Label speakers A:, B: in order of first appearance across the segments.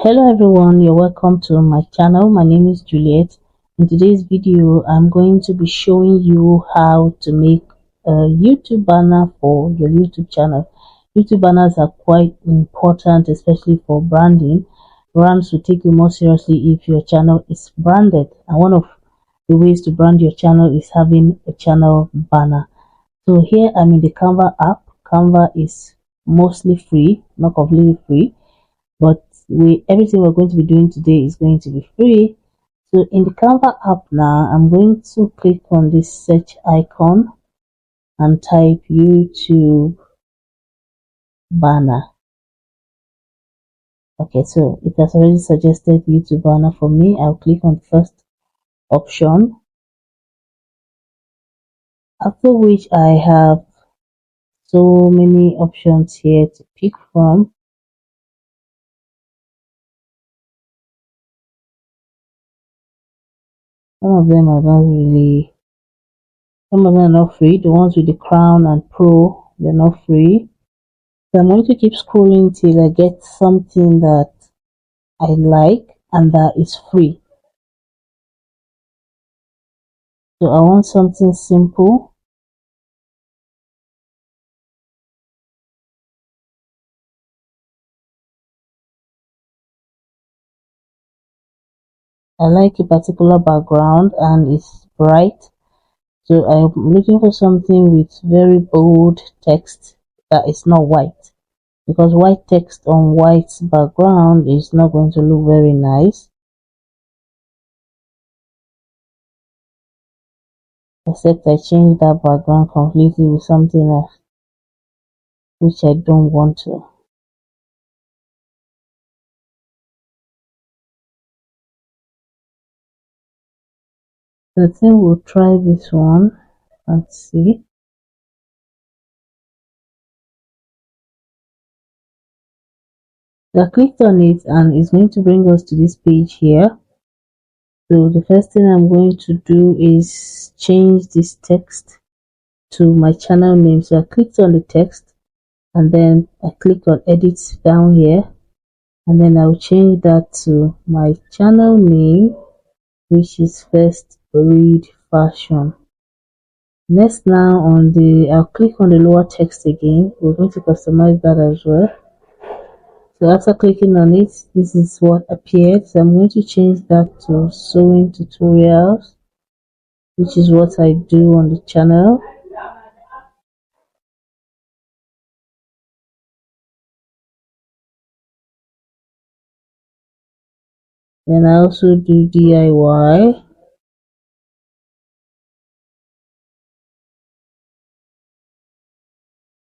A: Hello everyone, you're welcome to my channel. My name is Juliet. In today's video I'm going to be showing you how to make a YouTube banner for your YouTube channel. YouTube banners are quite important, especially for branding. Brands will take you more seriously if your channel is branded, and one of the ways to brand your channel is having a channel banner. So here I'm in the Canva app. Canva is mostly free, not completely free, but everything we're going to be doing today is going to be free. So in the Canva app now, I'm going to click on this search icon and type YouTube banner. Okay, so it has already suggested YouTube banner for me. I'll click on the first option, after which I have so many options here to pick from. Some of them are not free. The ones with the crown and pro, they're not free. So I'm going to keep scrolling till I get something that I like and that is free. So I want something simple. I like a particular background and it's bright. So I'm looking for something with very bold text that is not white, because white text on white background is not going to look very nice, except I change that background completely with something else, which I don't want to. I think we'll try this one and see. I clicked on it and it's going to bring us to this page here. So the first thing I'm going to do is change this text to my channel name. So I clicked on the text and then I clicked on edit down here, and then I'll change that to my channel name, which is First Read Fashion. Next, now I'll click on the lower text again. We're going to customize that as well. So after clicking on it, this is what appeared. So I'm going to change that to sewing tutorials, which is what I do on the channel. Then I also do DIY.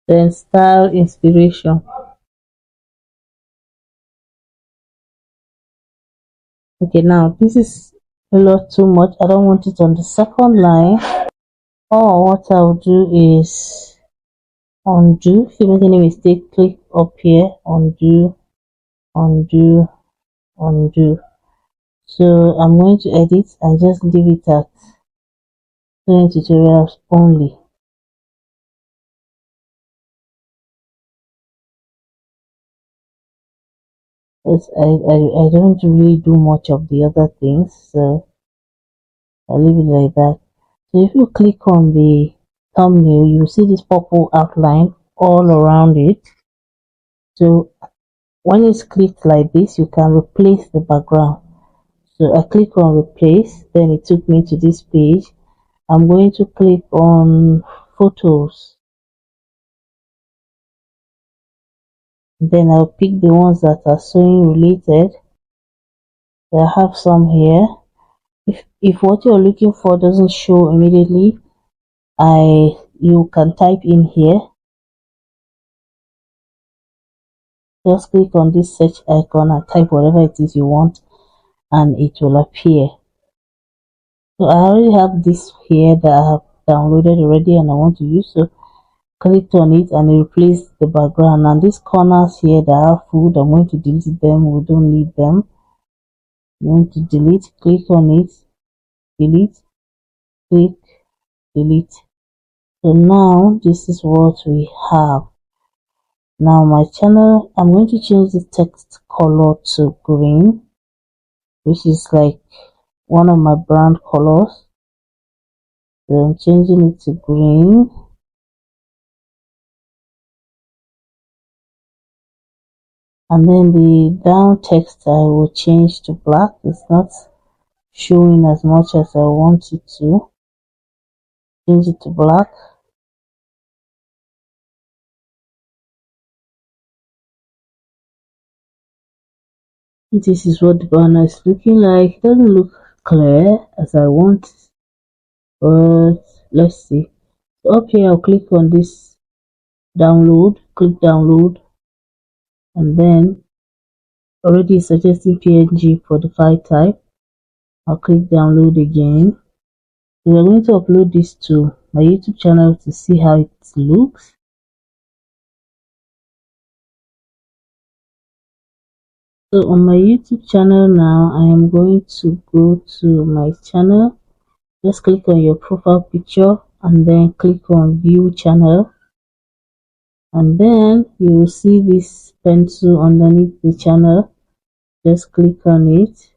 A: Then style inspiration. Okay, now this is a lot too much. I don't want it on the second line. Or what I'll do is undo. If you make any mistake, click up here, undo, undo, undo. So I'm going to edit and just leave it at doing tutorials only. Because I don't really do much of the other things, so I'll leave it like that. So if you click on the thumbnail, you see this purple outline all around it. So when it's clicked like this, you can replace the background. So I click on replace, then it took me to this page. I'm going to click on photos. Then I'll pick the ones that are sewing related. I have some here. If what you're looking for doesn't show immediately, you can type in here. Just click on this search icon and type whatever it is you want and it will appear. So I already have this here that I have downloaded already and I want to use, so clicked on it and it replaced the background. And these corners here that have food, I'm going to delete them. We don't need them. I'm going to delete. Click on it, delete, click, delete. So now this is what we have. Now my channel, I'm going to change the text color to green, which is like one of my brand colors. So I'm changing it to green. And then the down text I will change to black. It's not showing as much as I want it to. Change it to black. This is what the banner is looking like. It doesn't look clear as I want, but let's see. So up here I'll click on this download, click download, and then already suggesting PNG for the file type. I'll click download again. So we're going to upload this to my YouTube channel to see how it looks. So on my YouTube channel now, I am going to go to my channel. Just click on your profile picture and then click on view channel, and then you will see this pencil underneath the channel. Just click on it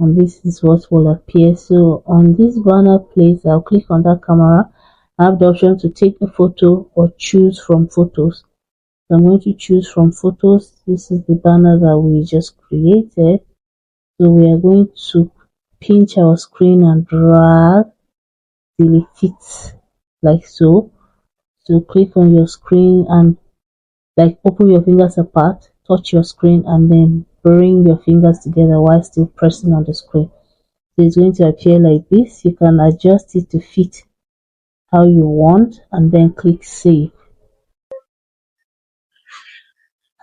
A: and this is what will appear. So on this banner place, I'll click on that camera. I have the option to take a photo or choose from photos. So I'm going to choose from photos. This is the banner that we just created. So we are going to pinch our screen and drag till it fits like so. So click on your screen and like open your fingers apart, touch your screen, and then bring your fingers together while still pressing on the screen. So it's going to appear like this. You can adjust it to fit how you want and then click save.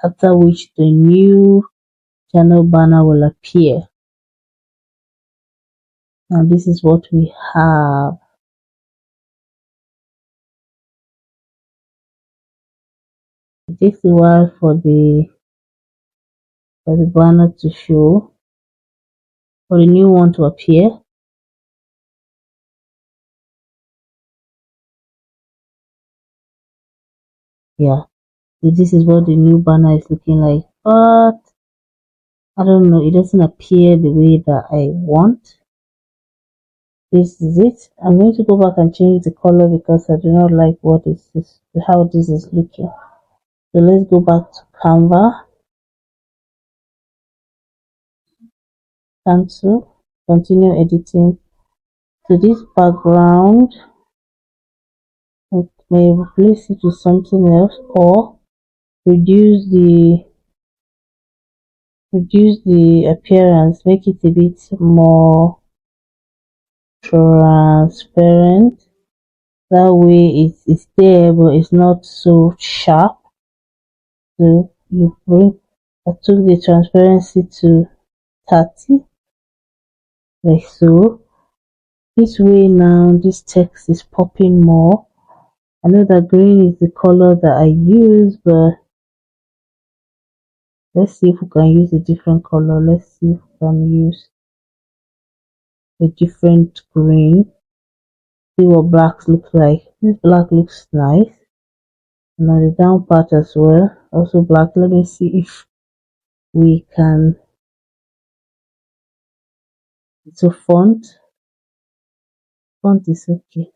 A: After which the new channel banner will appear. Now this is what we have. It takes a while for the banner to show, for the new one to appear. Yeah, so this is what the new banner is looking like, but I don't know, it doesn't appear the way that I want. This is it. I'm going to go back and change the color because I do not like how this is looking. So let's go back to Canva, cancel, continue editing. So this background, it may replace it with something else or reduce the appearance, make it a bit more transparent. That way it's there but it's not so sharp. So I took the transparency to 30 like so. This way now this text is popping more. I know that green is the color that I use, but let's see if we can use a different color. Let's see if we can use a different green. See what black looks like. This black looks nice. And on the down part as well, also black. Let me see if we can. So font is okay.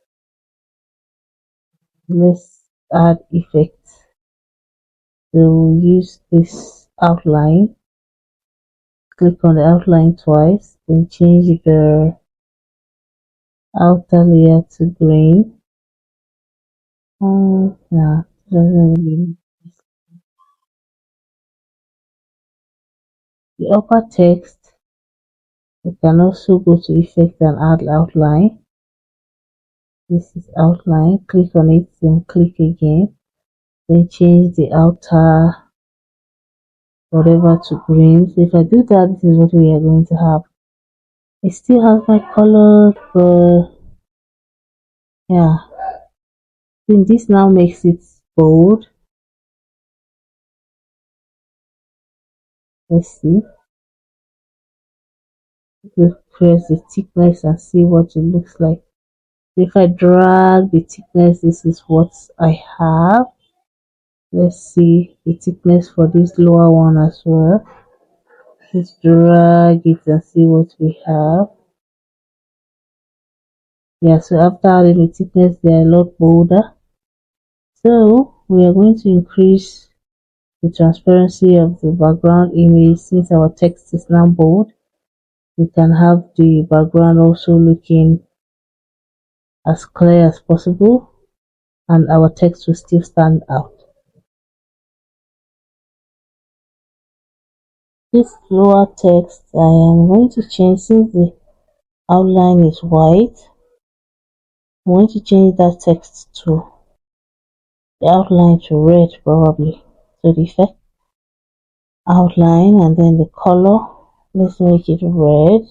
A: Let's add effects. So we'll use this outline. Click on the outline twice, then change the outer layer to green. Yeah, doesn't really. The upper text, we can also go to effect and add outline. This is outline. Click on it, then click again. Then change the outer whatever to green. So if I do that, this is what we are going to have. It still has my colors, but yeah. Then this now makes it bold. Let's see. Just press the thickness and see what it looks like. If I drag the thickness, this is what I have. Let's see the thickness for this lower one as well. Let's drag it and see what we have. Yeah, so after adding the thickness, they are a lot bolder. So we are going to increase the transparency of the background image. Since our text is now bold, we can have the background also looking as clear as possible, and our text will still stand out. This lower text, I am going to change, since the outline is white, I'm going to change that text to the outline to red probably. So the effect outline, and then the color, let's make it red.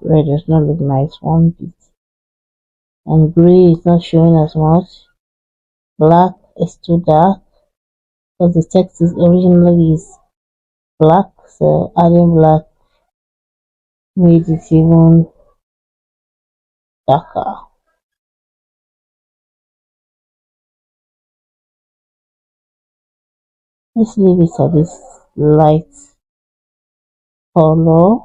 A: Red does not look nice one bit, and gray is not showing as much. Black is too dark because the text is originally is black, so adding black made it even darker. Let's leave it at this light color.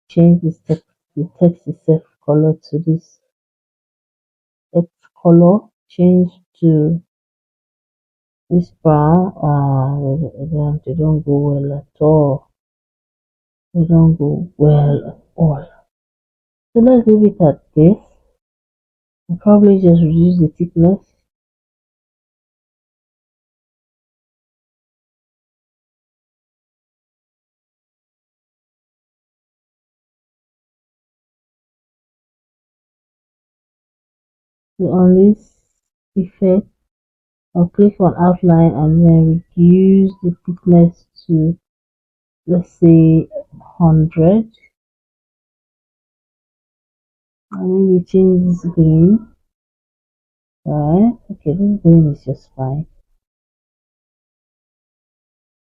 A: Change the text itself color to this text color. Change to this brown. They don't go well at all. They don't go well at all. So let's leave it at this. I'll probably just reduce the thickness. So on this effect, I'll click on outline and then reduce the thickness to, let's say, 100. And then we change this green. Alright, okay, this green is just fine.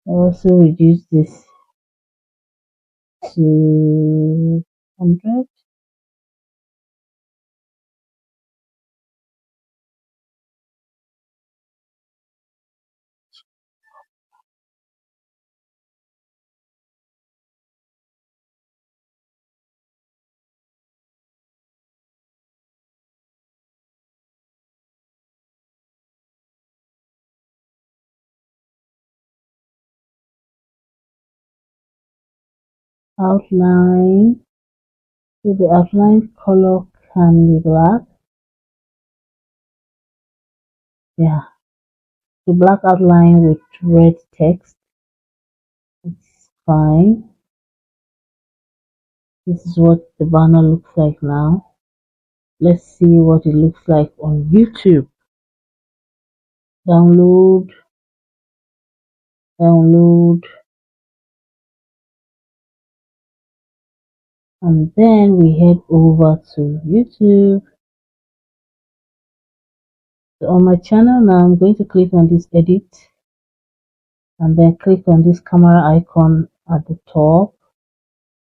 A: I'll also reduce this to 100. Outline. So the outline color can be black. Yeah. The black outline with red text. It's fine. This is what the banner looks like now. Let's see what it looks like on YouTube. Download, download, and then we head over to YouTube. So on my channel now, I'm going to click on this edit and then click on this camera icon at the top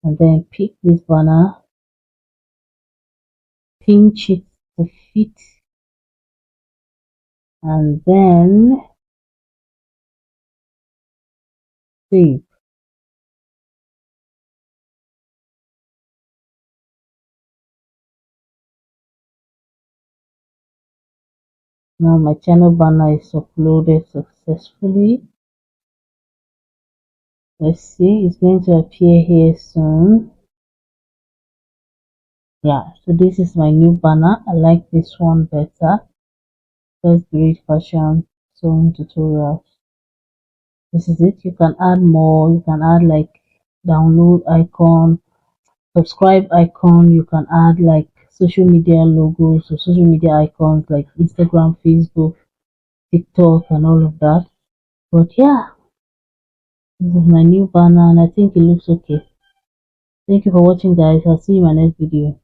A: and then pick this banner, pinch it to fit, and then save. Now my channel banner is uploaded successfully. Let's see, it's going to appear here soon. Yeah, so this is my new banner. I like this one better. First grade fashion sewing tutorials. This is it. You can add more. You can add like download icon, subscribe icon. You can add like social media logos or social media icons like Instagram, Facebook, TikTok, and all of that. But yeah, this is my new banner and I think it looks okay. Thank you for watching, guys. I'll see you in my next video.